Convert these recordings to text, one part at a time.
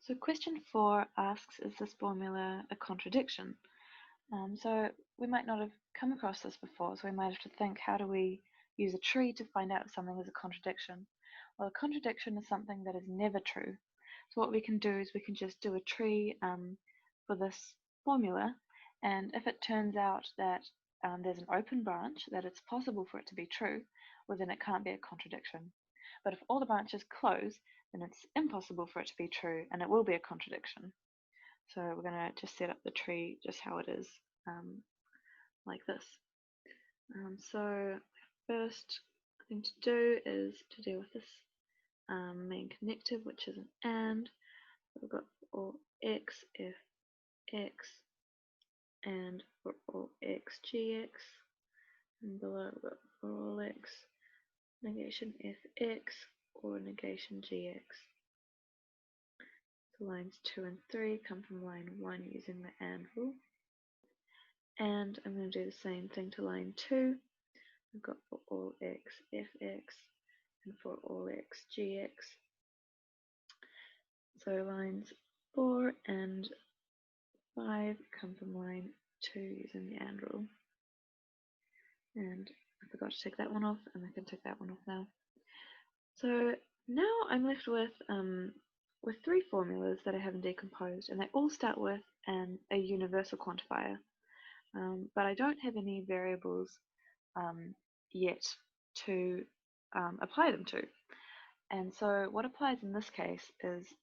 So question 4 asks, is this formula a contradiction? So we might not have come across this before, so we might have to think, how do we use a tree to find out if something is a contradiction? Well, a contradiction is something that is never true. So what we can do is we can just do a tree for this formula, and if it turns out that there's an open branch, that it's possible for it to be true, well then it can't be a contradiction. But if all the branches close, then it's impossible for it to be true, and it will be a contradiction. So we're going to just set up the tree just how it is, like this. So first thing to do is to deal with this main connective, which is an AND. We've got for all x, if x, and for all x, gx, and below we've got for all x, negation if x, or negation gx. So lines 2 and 3 come from line 1 using the AND rule. And I'm going to do the same thing to line 2. We've got for all x, fx, and for all x, gx. So lines 4 and 5 come from line 2 using the AND rule. And I forgot to take that one off, and I can take that one off now. So now I'm left with 3 formulas that I haven't decomposed, and they all start with a universal quantifier. But I don't have any variables yet to apply them to. And so what applies in this case is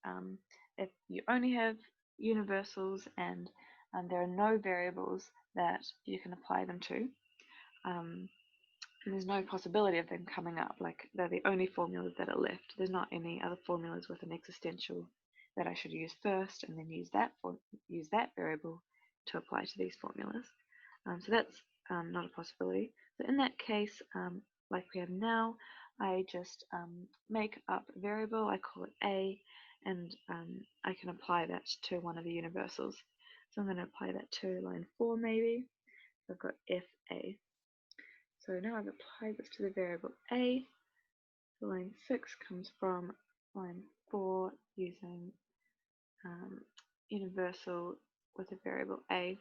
if you only have universals and there are no variables that you can apply them to, and there's no possibility of them coming up, like they're the only formulas that are left. There's not any other formulas with an existential that I should use first and then use that variable to apply to these formulas. So that's not a possibility. So in that case, like we have now, I just make up a variable, I call it A, and I can apply that to one of the universals. So I'm going to apply that to line 4 maybe. So I've got FA. So now I've applied this to the variable A. So line 6 comes from line 4 using universal with a variable A.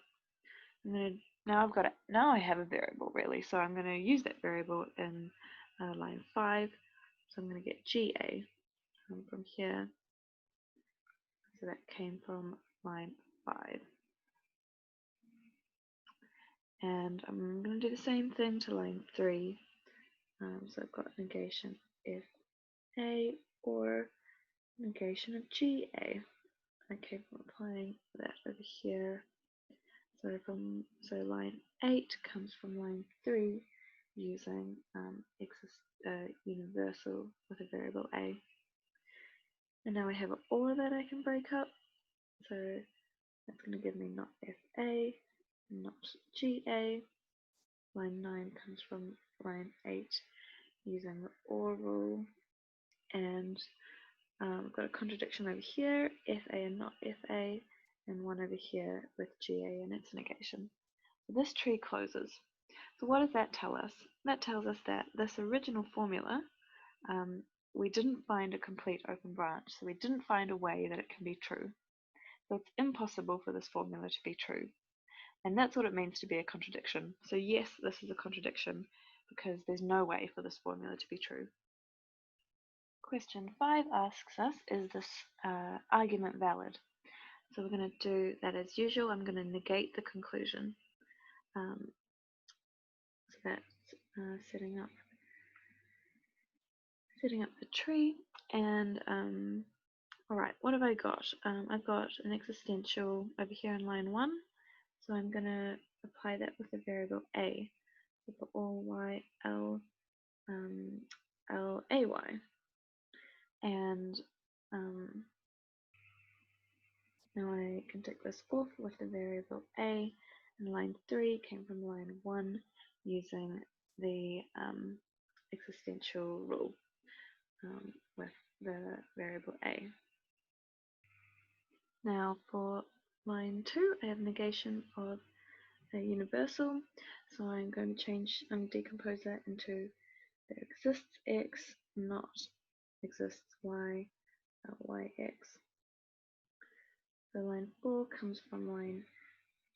Now I have a variable really, so I'm going to use that variable in line 5. So I'm going to get GA from here. So that came from line 5. And I'm going to do the same thing to line 3. So I've got negation if A or negation of GA. Okay, I'm applying that over here. So line 8 comes from line 3 using universal with a variable A. And now I have an OR that I can break up. So that's going to give me not FA, not GA. Line 9 comes from line 8 using the OR rule. And we've got a contradiction over here, FA and not FA, and one over here with GA and its negation. So this tree closes. So what does that tell us? That tells us that this original formula, we didn't find a complete open branch, so we didn't find a way that it can be true. So it's impossible for this formula to be true. And that's what it means to be a contradiction. So yes, this is a contradiction because there's no way for this formula to be true. Question 5 asks us, is this argument valid? So we're going to do that as usual. I'm going to negate the conclusion. So that's setting up the tree. And alright, what have I got? I've got an existential over here in line 1. So I'm going to apply that with the variable A. So for all y, L, L, A, Y. And now I can take this off with the variable A, and line 3 came from line 1 using the existential rule with the variable A. Now for line 2, I have negation of a universal, so I'm going to decompose that into there exists X, not exists Y, YX. So line 4 comes from line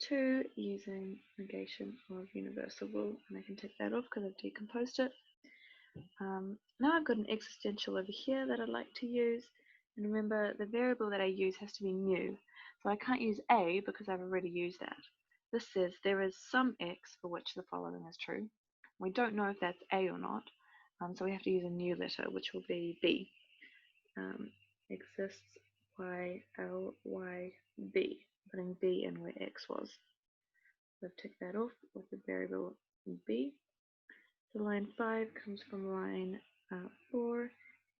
2 using negation of universal rule, and I can take that off because I've decomposed it. Now I've got an existential over here that I'd like to use, and remember the variable that I use has to be mu, so I can't use a because I've already used that. This says there is some x for which the following is true. We don't know if that's a or not, so we have to use a new letter, which will be b. Exists y l y b, putting b in where x was. So I've ticked that off with the variable b. So line 5 comes from line 4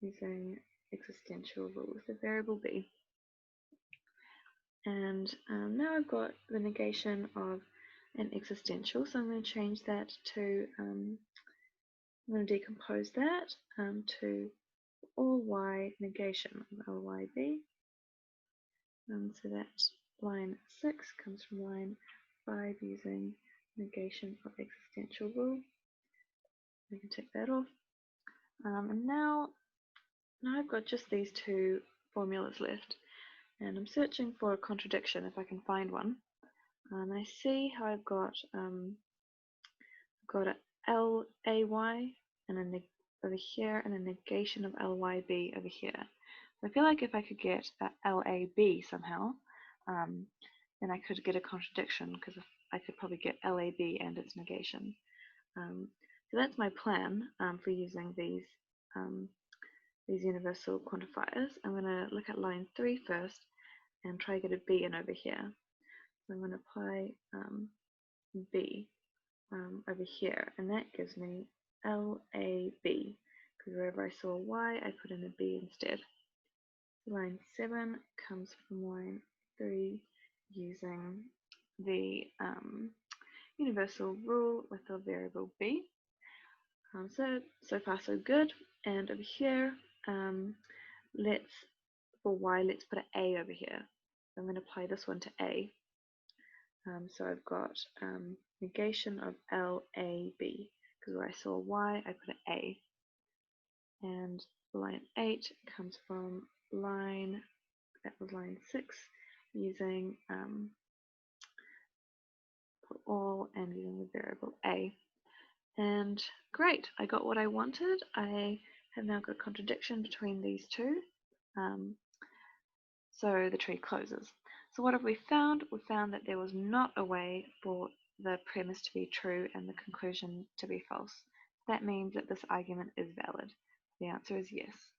using existential rule with the variable b. And now I've got the negation of an existential, so I'm going to change that to, I'm going to decompose that to all y negation of lyb. So that line 6 comes from line 5 using negation of existential rule. I can tick that off. And now I've got just these two formulas left, and I'm searching for a contradiction if I can find one. I see how I've got a LAY and over here and a negation of LYB over here. So I feel like if I could get a LAB somehow, then I could get a contradiction because I could probably get LAB and its negation. So that's my plan for using these universal quantifiers. I'm going to look at line 3 first and try to get a B in over here. So I'm going to apply B over here, and that gives me LAB, because wherever I saw a Y, I put in a B instead. So line 7 comes from line 3 using the universal rule with the variable B. So far so good. And over here, for Y, let's put an A over here. So I'm going to apply this one to A. So I've got negation of LAB, because where I saw Y, I put an A. And line 8 comes from line 6, using put all and using the variable A. And great, I got what I wanted. I have now got a contradiction between these two. So the tree closes. So what have we found? We found that there was not a way for the premise to be true and the conclusion to be false. That means that this argument is valid. The answer is yes.